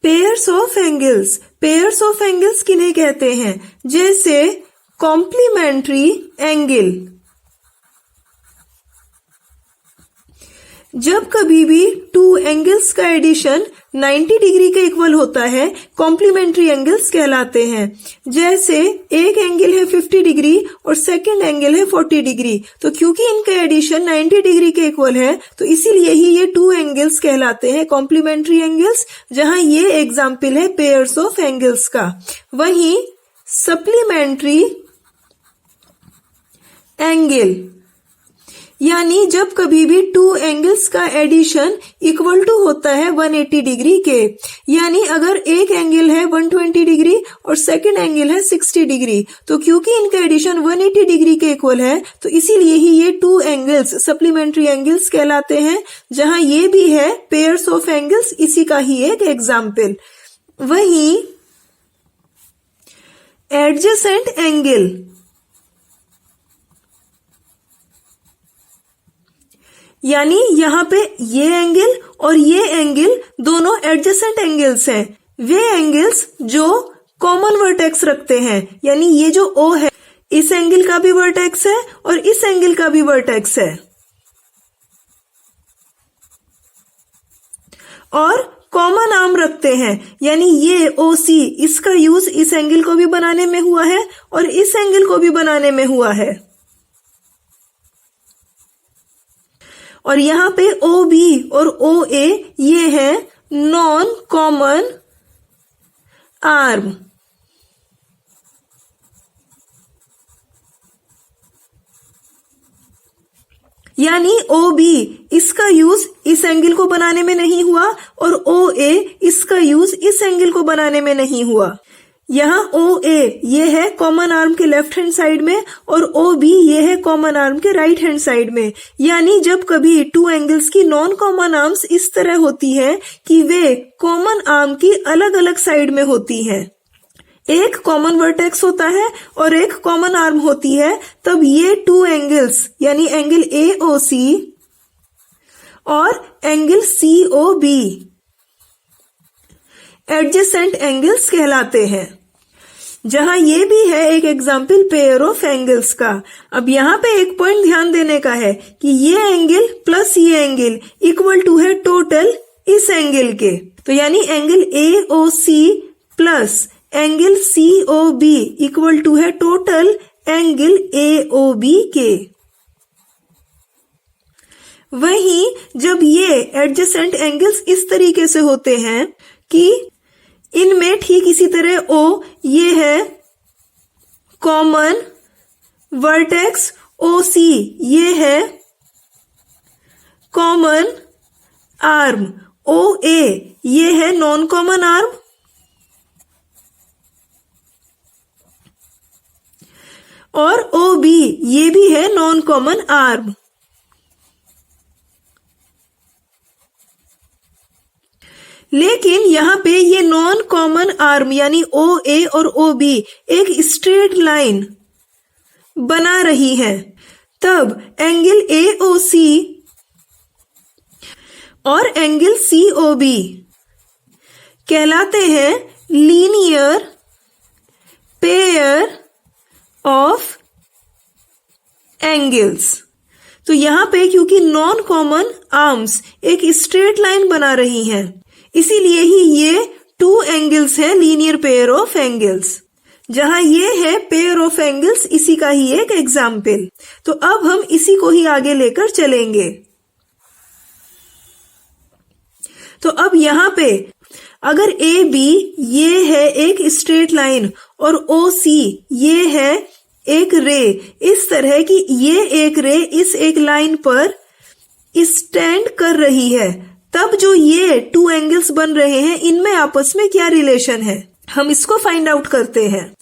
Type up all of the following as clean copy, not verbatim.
Pairs of angles किन्हें कहते हैं? जैसे कॉम्प्लीमेंट्री एंगल। जब कभी भी टू एंगल्स का एडिशन 90 डिग्री के इक्वल होता है, कॉम्प्लीमेंट्री एंगल्स कहलाते हैं। जैसे एक एंगल है 50 डिग्री और सेकंड एंगल है 40 डिग्री, तो क्योंकि इनका एडिशन 90 डिग्री के इक्वल है, तो इसीलिए ही ये टू एंगल्स कहलाते हैं कॉम्प्लीमेंट्री एंगल्स, जहां ये एग्जाम्पल है पेयर्स ऑफ एंगल्स का। वहीं सप्लीमेंट्री एंगल यानी जब कभी भी टू एंगल्स का एडिशन इक्वल टू होता है 180 डिग्री के, यानी अगर एक एंगल है 120 डिग्री और सेकंड एंगल है 60 डिग्री, तो क्योंकि इनका एडिशन 180 डिग्री के इक्वल है, तो इसीलिए ही ये टू एंगल्स सप्लीमेंट्री एंगल्स कहलाते हैं, जहां ये भी है पेयर्स ऑफ एंगल्स, इसी का ही एक एग्जाम्पल। वहीं एडजेसेंट एंगल यानी यहाँ पे ये एंगल और ये एंगल दोनों एडजेसेंट एंगल्स हैं। वे एंगल्स जो कॉमन वर्टेक्स रखते हैं, यानी ये जो O है इस एंगल का भी वर्टेक्स है और इस एंगल का भी वर्टेक्स है, और कॉमन आर्म रखते हैं, यानी ये OC इसका यूज इस एंगल को भी बनाने में हुआ है और इस एंगल को भी बनाने में हुआ है। और यहाँ पे OB और OA ये है नॉन कॉमन आर्म। यानी OB इसका यूज इस एंगल को बनाने में नहीं हुआ और OA इसका यूज इस एंगल को बनाने में नहीं हुआ। यहाँ OA ये है कॉमन आर्म के लेफ्ट हैंड साइड में और OB ये है कॉमन आर्म के राइट हैंड साइड में। यानी जब कभी टू एंगल्स की नॉन कॉमन आर्म्स इस तरह होती है कि वे कॉमन आर्म की अलग अलग साइड में होती हैं, एक कॉमन वर्टेक्स होता है और एक कॉमन आर्म होती है, तब ये टू एंगल्स यानी एंगल AOC और एंगल COB एडजेसेंट एंगल्स कहलाते हैं। जहां ये भी है एक एग्जाम्पल पेयर ऑफ एंगल्स का। अब यहाँ पे एक पॉइंट ध्यान देने का है कि ये एंगल प्लस ये एंगल इक्वल टू है टोटल इस एंगल के, तो यानी angle AOC plus angle COB equal to है टोटल एंगल AOB के। वहीं जब ये एडजेसेंट एंगल्स इस तरीके से होते हैं कि इनमें ठीक इसी तरह O ये है कॉमन वर्टेक्स, OC ये है कॉमन आर्म, OA ये है नॉन कॉमन आर्म और OB ये भी है नॉन कॉमन आर्म। लेकिन यहाँ पे ये नॉन कॉमन आर्म यानी OA और OB एक स्ट्रेट लाइन बना रही है, तब एंगल AOC और एंगल COB कहलाते हैं लीनियर पेयर ऑफ एंगल्स। तो यहाँ पे क्योंकि नॉन कॉमन आर्म्स एक स्ट्रेट लाइन बना रही हैं, इसीलिए ही ये टू एंगल्स हैं लीनियर पेयर ऑफ एंगल्स। जहां ये है पेयर ऑफ एंगल्स, इसी का ही एक एग्जाम्पल। तो अब हम इसी को ही आगे लेकर चलेंगे। तो अब यहाँ पे अगर AB ये है एक स्ट्रेट लाइन और OC ये है एक रे, इस तरह की ये एक रे इस एक लाइन पर स्टैंड कर रही है, तब जो ये टू एंगल्स बन रहे हैं इनमें आपस में क्या रिलेशन है, हम इसको फाइंड आउट करते हैं।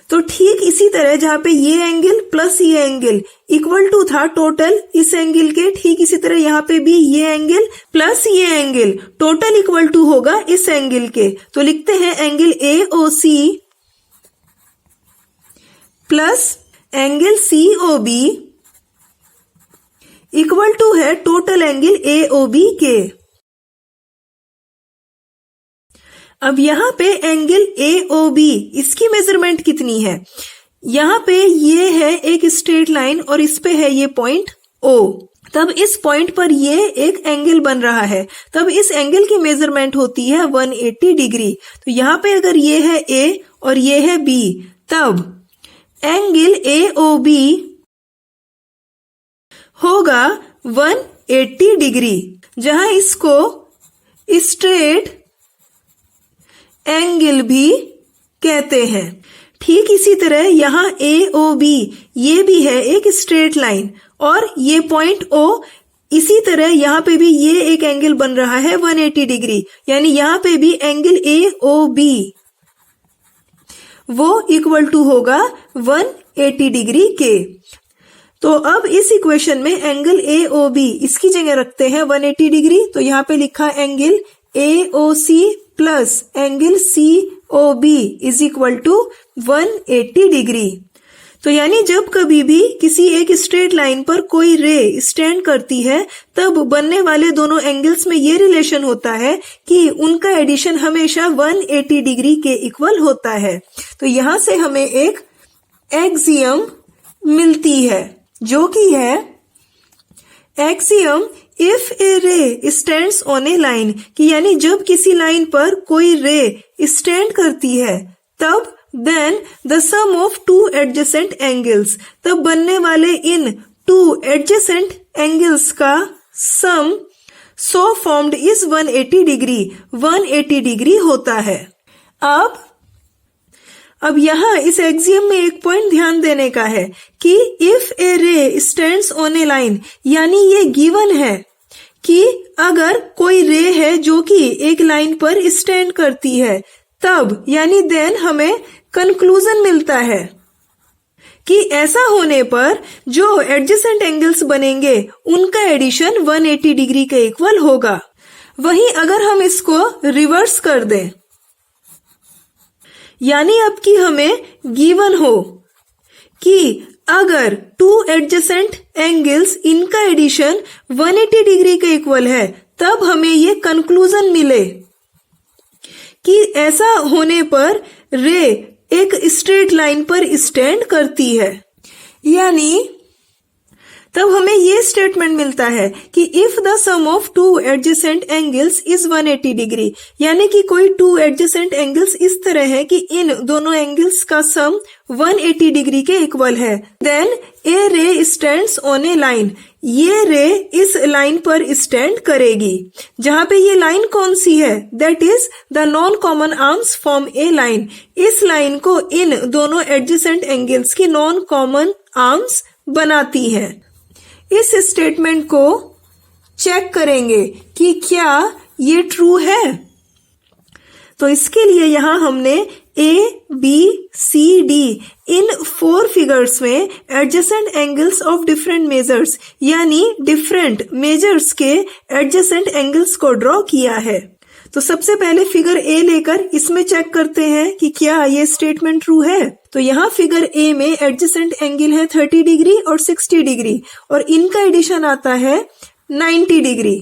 तो ठीक इसी तरह जहां पे ये एंगल प्लस ये एंगल इक्वल टू था टोटल इस एंगल के, ठीक इसी तरह यहाँ पे भी ये एंगल प्लस ये एंगल टोटल इक्वल टू होगा इस एंगल के। तो लिखते हैं angle AOC plus angle COB equal to है टोटल एंगल AOB के। अब यहाँ पे एंगल AOB, इसकी मेजरमेंट कितनी है? यहाँ पे ये है एक स्ट्रेट लाइन और इस पे है ये पॉइंट O। तब इस पॉइंट पर ये एक एंगल बन रहा है, तब इस एंगल की मेजरमेंट होती है 180 डिग्री। तो यहाँ पे अगर ये है A और ये है B, तब एंगल AOB होगा 180 डिग्री, जहां इसको स्ट्रेट एंगल भी कहते हैं। ठीक इसी तरह यहाँ AOB ये भी है एक स्ट्रेट लाइन और ये पॉइंट O, इसी तरह यहाँ पे भी ये एक एंगल बन रहा है 180 डिग्री, यानी यहाँ पे भी एंगल AOB वो इक्वल टू होगा 180 डिग्री के। तो अब इस इक्वेशन में एंगल AOB इसकी जगह रखते हैं 180 डिग्री, तो यहाँ पे लिखा angle AOC plus angle COB is equal to 180 degree. तो यानी जब कभी भी किसी एक स्ट्रेट लाइन पर कोई रे स्टैंड करती है, तब बनने वाले दोनों एंगल्स में ये रिलेशन होता है कि उनका एडिशन हमेशा 180 डिग्री के इक्वल होता है। तो यहां से हमें एक एक्सियम मिलती है जो कि है एक्सियम इफ ए रे स्टैंड्स ऑन ए लाइन, कि यानी जब किसी लाइन पर कोई रे स्टैंड करती है तब then the sum of two adjacent angles, तब बनने वाले इन टू एडजेसेंट एंगल्स का sum so formed is 180 degree, 180 degree होता है। अब यहाँ इस एक्सियम में एक पॉइंट ध्यान देने का है कि इफ ए रे स्टैंड्स ऑन ए लाइन, यानी ये गिवन है कि अगर कोई रे है जो कि एक लाइन पर स्टैंड करती है, तब यानी देन हमें कंक्लूजन मिलता है कि ऐसा होने पर जो एडजेसेंट एंगल्स बनेंगे उनका एडिशन 180 डिग्री के इक्वल होगा। वहीं अगर हम इसको रिवर्स कर दें, यानी अब कि हमें गिवन हो कि अगर टू एडजेसेंट एंगल्स इनका एडिशन 180 डिग्री के इक्वल है, तब हमें ये कंक्लूजन मिले कि ऐसा होने पर रे एक स्ट्रेट लाइन पर स्टैंड करती है, यानी तब हमें ये स्टेटमेंट मिलता है कि if the sum of two adjacent angles is 180 degree, यानी कि कोई टू एडजेसेंट एंगल्स इस तरह है कि इन दोनों एंगल्स का सम 180 डिग्री के इक्वल है, देन ए रे स्टैंड्स ऑन ए लाइन, ये रे इस लाइन पर स्टैंड करेगी। जहां पे ये लाइन कौन सी है? That is the non common arms form a line. इस लाइन को इन दोनों एडजेसेंट एंगल्स की नॉन कॉमन आर्म्स बनाती है। इस स्टेटमेंट को चेक करेंगे कि क्या ये ट्रू है। तो इसके लिए यहां हमने A, B, C, D इन 4 फिगर्स में adjacent angles of different measures, यानी डिफरेंट मेजर्स के एडजेसेंट एंगल्स को ड्रॉ किया है। तो सबसे पहले फिगर A लेकर इसमें चेक करते हैं कि क्या ये स्टेटमेंट ट्रू है। तो यहाँ फिगर A में एडजेसेंट एंगल है 30 डिग्री और 60 डिग्री और इनका एडिशन आता है 90 डिग्री।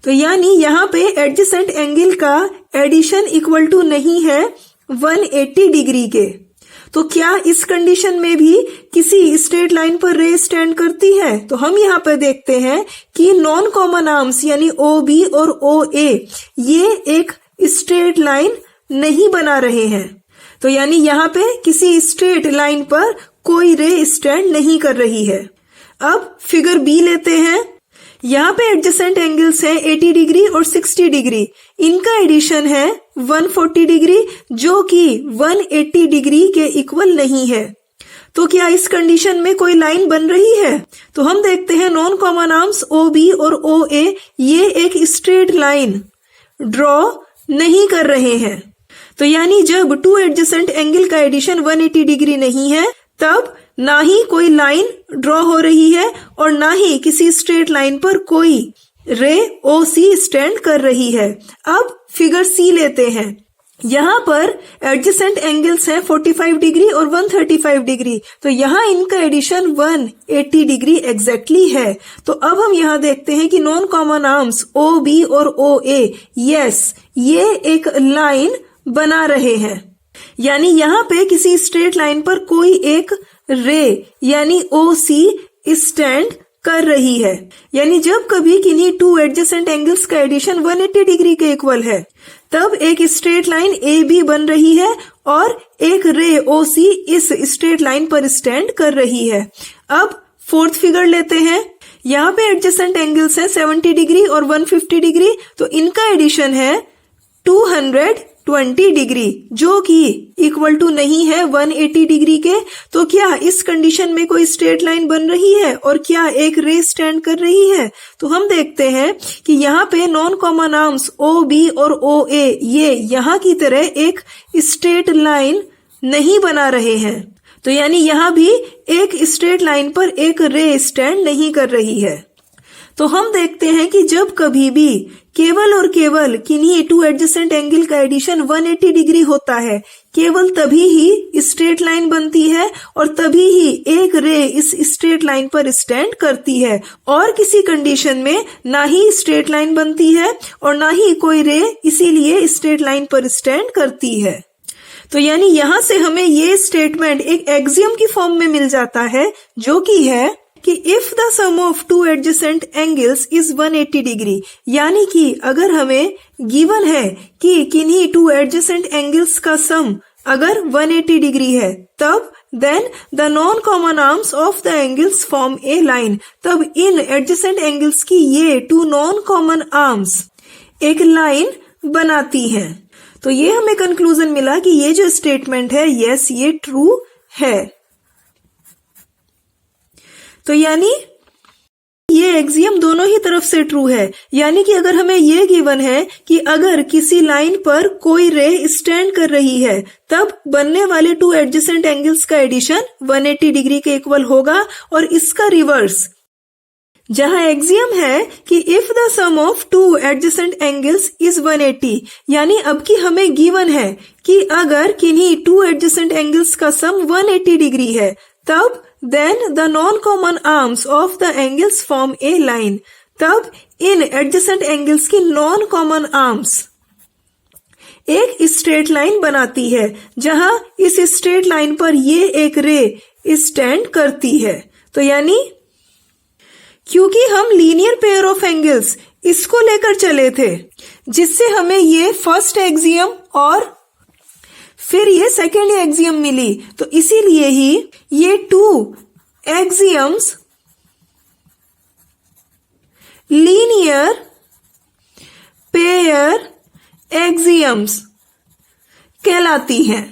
तो यानी यहाँ पे एडजेसेंट एंगल का एडिशन इक्वल टू नहीं है 180 डिग्री के। तो क्या इस कंडीशन में भी किसी स्ट्रेट लाइन पर रे स्टैंड करती है? तो हम यहाँ पर देखते हैं कि नॉन कॉमन आर्म्स यानी OB और OA ये एक स्ट्रेट लाइन नहीं बना रहे हैं। तो यानी यहाँ पे किसी स्ट्रेट लाइन पर कोई रे स्टैंड नहीं कर रही है। अब फिगर B लेते हैं। यहाँ पे एडजेसेंट एंगल्स हैं 80 डिग्री और 60 डिग्री, इनका एडिशन है 140 डिग्री जो कि 180 डिग्री के इक्वल नहीं है। तो क्या इस कंडीशन में कोई लाइन बन रही है? तो हम देखते हैं नॉन कॉमन आर्म्स OB और OA ये एक स्ट्रेट लाइन ड्रॉ नहीं कर रहे हैं। तो यानी जब टू एडजेसेंट एंगल का एडिशन 180 डिग्री नहीं है, तब ना ही कोई लाइन ड्रॉ हो रही है और ना ही किसी स्ट्रेट लाइन पर कोई रे OC स्टैंड कर रही है। अब फिगर C लेते हैं। यहाँ पर एडजेसेंट एंगल्स हैं 45 डिग्री और 135 डिग्री, तो यहाँ इनका एडिशन 180 डिग्री एग्जैक्टली है। तो अब हम यहाँ देखते हैं कि नॉन कॉमन आर्म्स OB और OA यस ये एक लाइन बना रहे हैं। यानी यहाँ पे किसी स्ट्रेट लाइन पर कोई एक रे यानी OC स्टैंड कर रही है। यानी जब कभी किन्हीं टू एडजेसेंट एंगल्स का एडिशन 180 डिग्री के इक्वल है, तब एक स्ट्रेट लाइन AB बन रही है और एक रे OC इस स्ट्रेट लाइन पर स्टैंड कर रही है। अब फोर्थ फिगर लेते हैं। यहाँ पे एडजेसेंट एंगल्स है 70 डिग्री और 150 डिग्री, तो इनका एडिशन है 220 डिग्री, जो कि इक्वल टू नहीं है 180 डिग्री के। तो क्या इस कंडीशन में कोई स्ट्रेट लाइन बन रही है और क्या एक रे स्टैंड कर रही है? तो हम देखते हैं कि यहाँ पे नॉन कॉमन आर्म्स OB और OA ये यहाँ की तरह एक स्ट्रेट लाइन नहीं बना रहे हैं। तो यानी यहाँ भी एक स्ट्रेट लाइन पर एक रे स्टैंड नहीं कर रही है। तो हम देखते हैं कि जब कभी भी केवल और केवल किन्हीं टू एडजेसेंट एंगल का एडिशन 180 डिग्री होता है, केवल तभी ही स्ट्रेट लाइन बनती है और तभी ही एक रे इस स्ट्रेट लाइन पर स्टैंड करती है। और किसी कंडीशन में ना ही स्ट्रेट लाइन बनती है और ना ही कोई रे इसीलिए स्ट्रेट लाइन पर स्टैंड करती है। तो यानी यहां से हमें ये स्टेटमेंट एक एक्सियम की फॉर्म में मिल जाता है, जो कि है कि if the sum of two adjacent angles is 180 degree, यानी कि अगर हमें गिवन है कि किन्हीं टू एडजेसेंट एंगल्स का सम अगर 180 डिग्री है, तब then the non common arms of the angles form a line. तब इन एडजेसेंट एंगल्स की ये टू नॉन कॉमन आर्म्स एक लाइन बनाती हैं। तो ये हमें कंक्लूजन मिला कि ये जो स्टेटमेंट है, यस ये ट्रू है। तो यानी ये एक्सियम दोनों ही तरफ से ट्रू है। यानी कि अगर हमें ये गिवन है कि अगर किसी लाइन पर कोई रे स्टैंड कर रही है, तब बनने वाले टू एडजेसेंट एंगल्स का एडिशन 180 डिग्री के इक्वल होगा। और इसका रिवर्स, जहां एक्सियम है कि if the sum of two adjacent angles is 180, यानी अब की हमें गिवन है कि अगर किन्हीं टू एडजेसेंट एंगल्स का सम 180 डिग्री है, तब then the non common arms of the angles form a line. तब इन एडजेसेंट एंगल्स की नॉन कॉमन आर्म्स एक स्ट्रेट लाइन बनाती है, जहां इस स्ट्रेट लाइन पर ये एक रे स्टैंड करती है। तो यानी क्योंकि हम लीनियर पेयर ऑफ एंगल्स इसको लेकर चले थे, जिससे हमें ये फर्स्ट एक्सियम और फिर ये सेकेंड एक्सियम मिली, तो इसीलिए ही ये two axioms linear pair axioms कहलाती हैं।